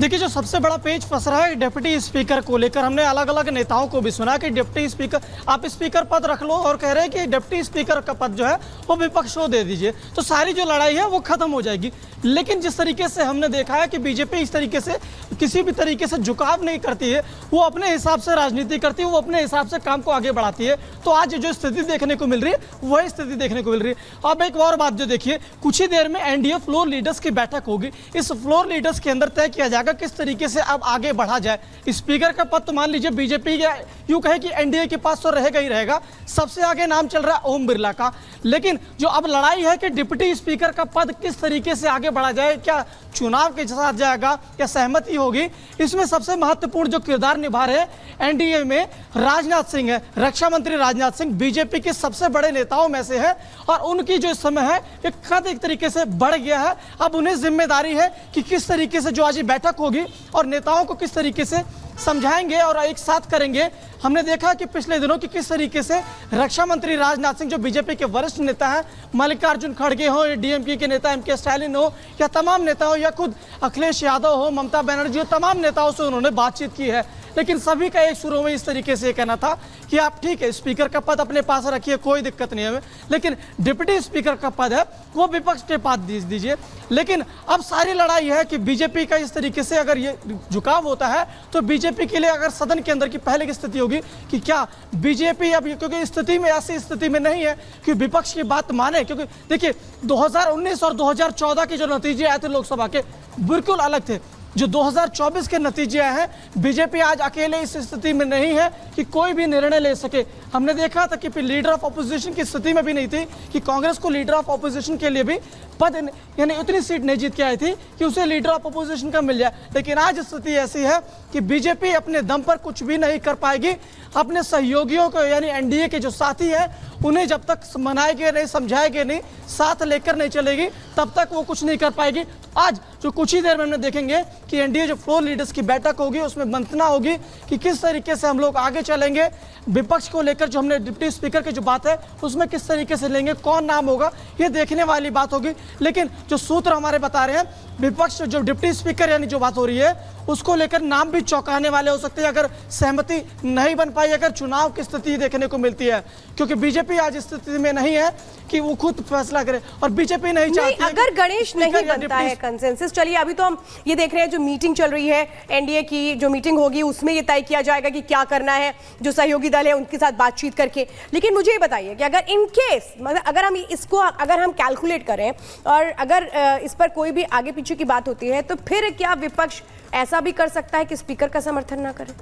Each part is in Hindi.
देखिए, जो सबसे बड़ा पेच फंस रहा है डिप्टी स्पीकर को लेकर, हमने अलग अलग नेताओं को भी सुना कि डिप्टी स्पीकर, आप स्पीकर पद रख लो, और कह रहे हैं कि डिप्टी स्पीकर का पद जो है वो विपक्ष को दे दीजिए, तो सारी जो लड़ाई है वो खत्म हो जाएगी। लेकिन जिस तरीके से हमने देखा है कि बीजेपी इस तरीके से किसी भी तरीके से झुकाव नहीं करती है, वो अपने हिसाब से राजनीति करती है, वो अपने हिसाब से काम को आगे बढ़ाती है। तो आज जो स्थिति देखने को मिल रही है वही स्थिति देखने को मिल रही है। अब एक और बात जो देखिए, कुछ ही देर में एनडीए फ्लोर लीडर्स की बैठक होगी। इस फ्लोर लीडर्स के अंदर तय किया जाएगा किस तरीके से अब आगे बढ़ा जाए। स्पीकर का पद तो मान लीजिए बीजेपी या यूं कहे कि एनडीए के पास तो रहेगा ही रहेगा, सबसे आगे नाम चल रहा है ओम बिरला का। लेकिन जो अब लड़ाई है कि डिप्टी स्पीकर का पद किस तरीके से आगे बढ़ा जाए, क्या चुनाव के साथ जाएगा या सहमति होगी, इसमें सबसे महत्वपूर्ण जो किरदार निभा रहे एनडीए में राजनाथ सिंह है। रक्षा मंत्री राजनाथ सिंह बीजेपी के सबसे बड़े नेताओं में से है, और उनकी जो समय है एक कद एक तरीके से बढ़ गया है। अब उन्हें जिम्मेदारी है कि किस तरीके से जो आज बैठक होगी और नेताओं को किस तरीके से समझाएंगे और एक साथ करेंगे। हमने देखा कि पिछले दिनों की किस तरीके से रक्षा मंत्री राजनाथ सिंह, जो बीजेपी के वरिष्ठ नेता हैं, मल्लिकार्जुन खड़गे हो या डीएमके के नेता एमके स्टालिन हो या तमाम नेता हो या खुद अखिलेश यादव हो, ममता बनर्जी हो, तमाम नेताओं से उन्होंने बातचीत की है। लेकिन सभी का एक शुरू में इस तरीके से कहना था कि आप ठीक है स्पीकर का पद अपने पास रखिए, कोई दिक्कत नहीं है हमें, लेकिन डिप्टी स्पीकर का पद है वो विपक्ष के पास दीजिए। लेकिन अब सारी लड़ाई है कि बीजेपी का इस तरीके से अगर ये झुकाव होता है तो बीजेपी के लिए अगर सदन के अंदर की पहले की स्थिति होगी कि क्या बीजेपी अब, क्योंकि स्थिति में ऐसी स्थिति में नहीं है कि विपक्ष की बात माने, क्योंकि देखिए 2019 और 2014 के जो नतीजे आए थे लोकसभा के बिल्कुल अलग थे। जो 2024 के नतीजे आए हैं, बीजेपी आज अकेले इस स्थिति में नहीं है कि कोई भी निर्णय ले सके। हमने देखा था कि लीडर ऑफ अपोजिशन की स्थिति में भी नहीं थी कि कांग्रेस को लीडर ऑफ अपोजिशन के लिए भी पद यानी उतनी सीट नहीं जीत के आई थी कि उसे लीडर ऑफ अपोजिशन का मिल जाए। लेकिन आज स्थिति ऐसी है कि बीजेपी अपने दम पर कुछ भी नहीं कर पाएगी। अपने सहयोगियों को यानी एनडीए के जो साथी हैं उन्हें जब तक मनाएंगे नहीं, समझाएंगे नहीं, साथ लेकर नहीं चलेगी, तब तक वो कुछ नहीं कर पाएगी। तो आज जो कुछ ही देर में हम देखेंगे कि एनडीए जो फ्लोर लीडर्स की बैठक होगी उसमें मंथना होगी कि किस तरीके से हम लोग आगे चलेंगे। विपक्ष को लेकर जो हमने डिप्टी स्पीकर की जो बात है उसमें किस तरीके से लेंगे, कौन नाम होगा, ये देखने वाली बात होगी। लेकिन जो सूत्र हमारे बता रहे हैं, विपक्ष जो डिप्टी स्पीकर यानी जो बात हो रही है उसको लेकर नाम भी चौंकाने वाले हो सकते हैं अगर सहमति नहीं बन पाई, अगर चुनाव की स्थिति देखने को मिलती है, क्योंकि बीजेपी आज स्थिति में नहीं है कि वो खुद फैसला करे और बीजेपी नहीं चाहती अगर गणेश नहीं बनता है कंसेंसस। चलिए अभी तो हम ये देख रहे हैं जो मीटिंग चल रही है एनडीए की, जो मीटिंग होगी उसमें ये तय किया जाएगा कि क्या करना है, जो सहयोगी दल है उनके साथ बातचीत करके। लेकिन मुझे ये बताइए कि अगर इन केस मतलब अगर हम इसको अगर हम कैलकुलेट करें और अगर इस पर कोई भी आगे पीछे की बात होती है, तो फिर क्या विपक्ष ऐसा भी कर सकता है कि स्पीकर का समर्थन ना करे?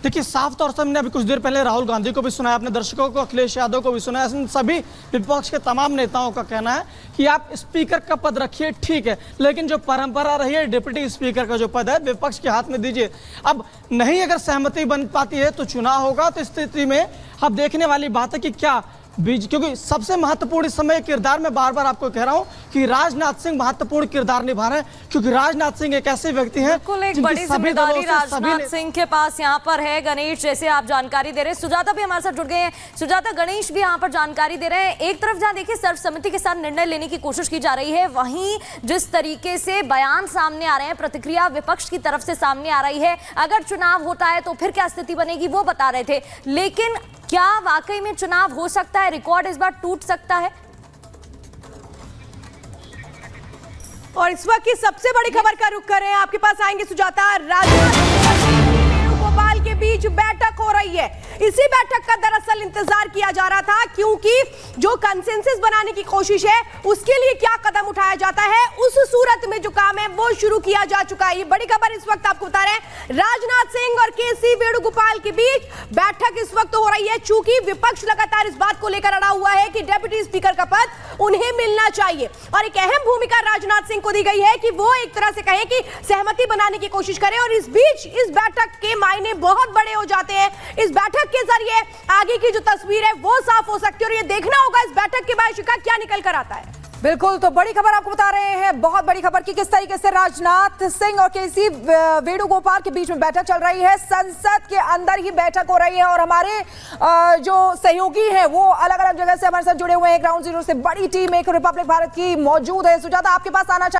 देखिए, साफ तौर से हमने अभी कुछ देर पहले राहुल गांधी को भी सुनाया, अपने दर्शकों को अखिलेश यादव को भी सुनाया, इन सभी विपक्ष के तमाम नेताओं का कहना है कि आप स्पीकर का पद रखिए ठीक है, लेकिन जो परंपरा रही है डिप्टी स्पीकर का जो पद है विपक्ष के हाथ में दीजिए। अब नहीं अगर सहमति बन पाती है तो चुनाव होगा, तो स्थिति में अब देखने वाली बात है कि क्या क्योंकि सबसे महत्वपूर्ण इस समय किरदार, मैं बार बार आपको कह रहा हूं कि राजनाथ सिंह महत्वपूर्ण किरदार निभा रहे हैं, क्योंकि राजनाथ सिंह एक ऐसे व्यक्ति हैं बिल्कुल एक बड़ी जिम्मेदारी राजनाथ सिंह के पास यहाँ पर है। गणेश, जैसे आप जानकारी दे रहे हैं, सुजाता भी हमारे साथ जुड़ गए हैं। सुजाता, गणेश भी यहाँ पर जानकारी दे रहे हैं। एक तरफ जहाँ देखिए सर्वसम्मति के साथ निर्णय लेने की कोशिश की जा रही है, वहीं जिस तरीके से बयान सामने आ रहे हैं, प्रतिक्रिया विपक्ष की तरफ से सामने आ रही है, अगर चुनाव होता है तो फिर क्या स्थिति बनेगी वो बता रहे थे। लेकिन क्या वाकई में चुनाव हो सकता है, रिकॉर्ड इस बार टूट सकता है? और इस वक्त की सबसे बड़ी खबर का रुख करें, आपके पास आएंगे सुजाता। राजनाथ वेणुगोपाल के बीच बैठक हो रही है। इसी बैठक का दरअसल इंतजार किया जा रहा था, क्योंकि जो कंसेंसस बनाने की कोशिश है उसके लिए क्या कदम उठाया जाता है, उस सूरत में जो काम है वो शुरू किया जा चुका है। ये बड़ी खबर इस वक्त आपको बता रहे हैं, राजनाथ सिंह और केसी वेणुगोपाल के बीच बैठक इस वक्त हो रही है। चूंकि विपक्ष लगातार इस बात को लेकर अड़ा हुआ है कि डिप्टी स्पीकर का पद उन्हें मिलना चाहिए, और एक अहम भूमिका राजनाथ सिंह को दी गई है कि वो एक तरह से कहें कि सहमति बनाने की कोशिश करें। और इस बीच इस बैठक के मायने बहुत बड़े हो जाते हैं। इस बैठक के जरिए आगे की जो तस्वीर है वो साफ हो सकती है, और ये देखना होगा इस बैठक के बाद क्या निकल कर आता है। बिल्कुल, तो बड़ी खबर आपको बता रहे हैं, बहुत बड़ी खबर कि किस तरीके से राजनाथ सिंह और केसी वेणुगोपाल के बीच में बैठक चल रही है। संसद के अंदर ही बैठक हो रही है और हमारे जो सहयोगी हैं वो अलग अलग जगह से हमारे साथ जुड़े हुए हैं। ग्राउंड जीरो से बड़ी टीम एक रिपब्लिक भारत की मौजूद है। सुजाता, आपके पास आना